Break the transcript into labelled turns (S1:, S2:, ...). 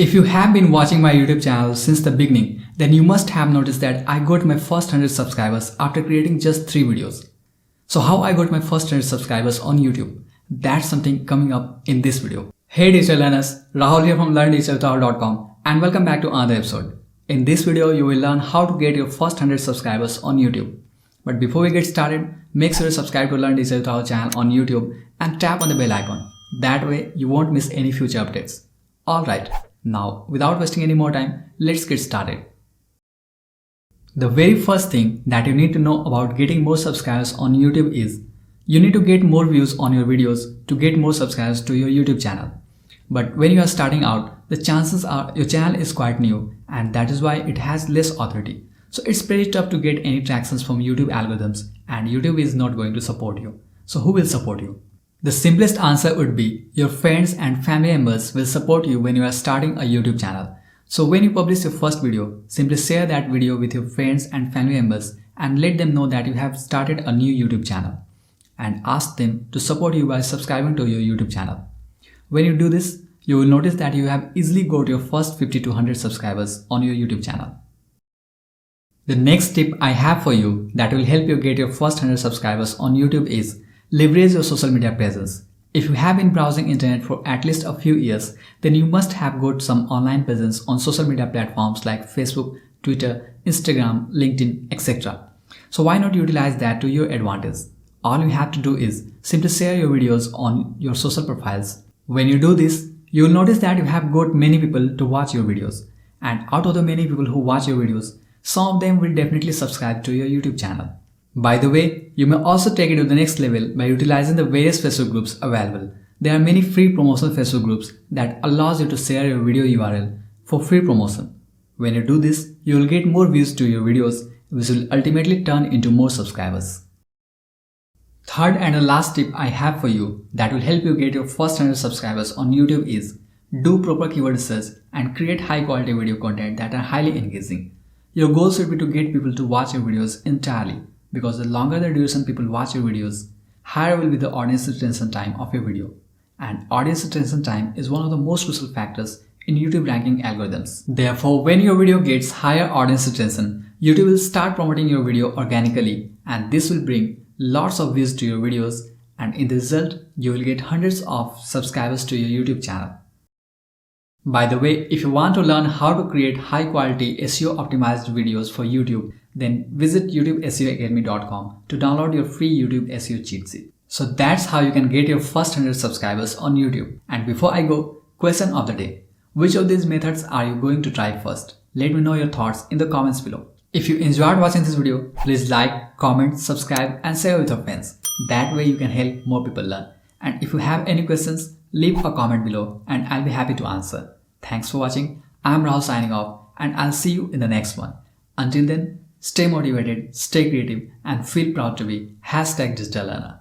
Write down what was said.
S1: If you have been watching my YouTube channel since the beginning, then you must have noticed that I got my first 100 subscribers after creating just 3 videos. So how I got my first 100 subscribers on YouTube? That's something coming up in this video. Hey digital learners, Rahul here from learndigitaltower.com and welcome back to another episode. In this video, you will learn how to get your first 100 subscribers on YouTube. But before we get started, make sure to subscribe to Learn Digital Tower channel on YouTube and tap on the bell icon. That way, you won't miss any future updates. Alright. Now, without wasting any more time, let's get started. The very first thing that you need to know about getting more subscribers on YouTube is you need to get more views on your videos to get more subscribers to your YouTube channel. But when you are starting out, the chances are your channel is quite new and that is why it has less authority. So it's pretty tough to get any tractions from YouTube algorithms and YouTube is not going to support you. So who will support you? The simplest answer would be your friends and family members will support you when you are starting a YouTube channel. So when you publish your first video, simply share that video with your friends and family members and let them know that you have started a new YouTube channel. And ask them to support you by subscribing to your YouTube channel. When you do this, you will notice that you have easily got your first 50 to 100 subscribers on your YouTube channel. The next tip I have for you that will help you get your first 100 subscribers on YouTube is leverage your social media presence. If you have been browsing internet for at least a few years, then you must have got some online presence on social media platforms like Facebook, Twitter, Instagram, LinkedIn, etc. So why not utilize that to your advantage? All you have to do is simply share your videos on your social profiles. When you do this, you will notice that you have got many people to watch your videos. And out of the many people who watch your videos, some of them will definitely subscribe to your YouTube channel. By the way, you may also take it to the next level by utilizing the various Facebook groups available. There are many free promotional Facebook groups that allows you to share your video URL for free promotion. When you do this, you will get more views to your videos, which will ultimately turn into more subscribers. Third and the last tip I have for you that will help you get your first 100 subscribers on YouTube is do proper keyword research and create high quality video content that are highly engaging. Your goal should be to get people to watch your videos entirely, because the longer the duration people watch your videos, higher will be the audience retention time of your video. And audience retention time is one of the most crucial factors in YouTube ranking algorithms. Therefore, when your video gets higher audience retention, YouTube will start promoting your video organically and this will bring lots of views to your videos, and in the result, you will get hundreds of subscribers to your YouTube channel. By the way, if you want to learn how to create high quality SEO optimized videos for YouTube, then visit YouTubeSEOacademy.com to download your free YouTube SEO cheat sheet. So that's how you can get your first 100 subscribers on YouTube. And before I go, question of the day. Which of these methods are you going to try first? Let me know your thoughts in the comments below. If you enjoyed watching this video, please like, comment, subscribe and share with your friends. That way you can help more people learn. And if you have any questions, leave a comment below and I'll be happy to answer. Thanks for watching. I'm Rahul signing off and I'll see you in the next one. Until then, stay motivated, stay creative and feel proud to be #digital learner.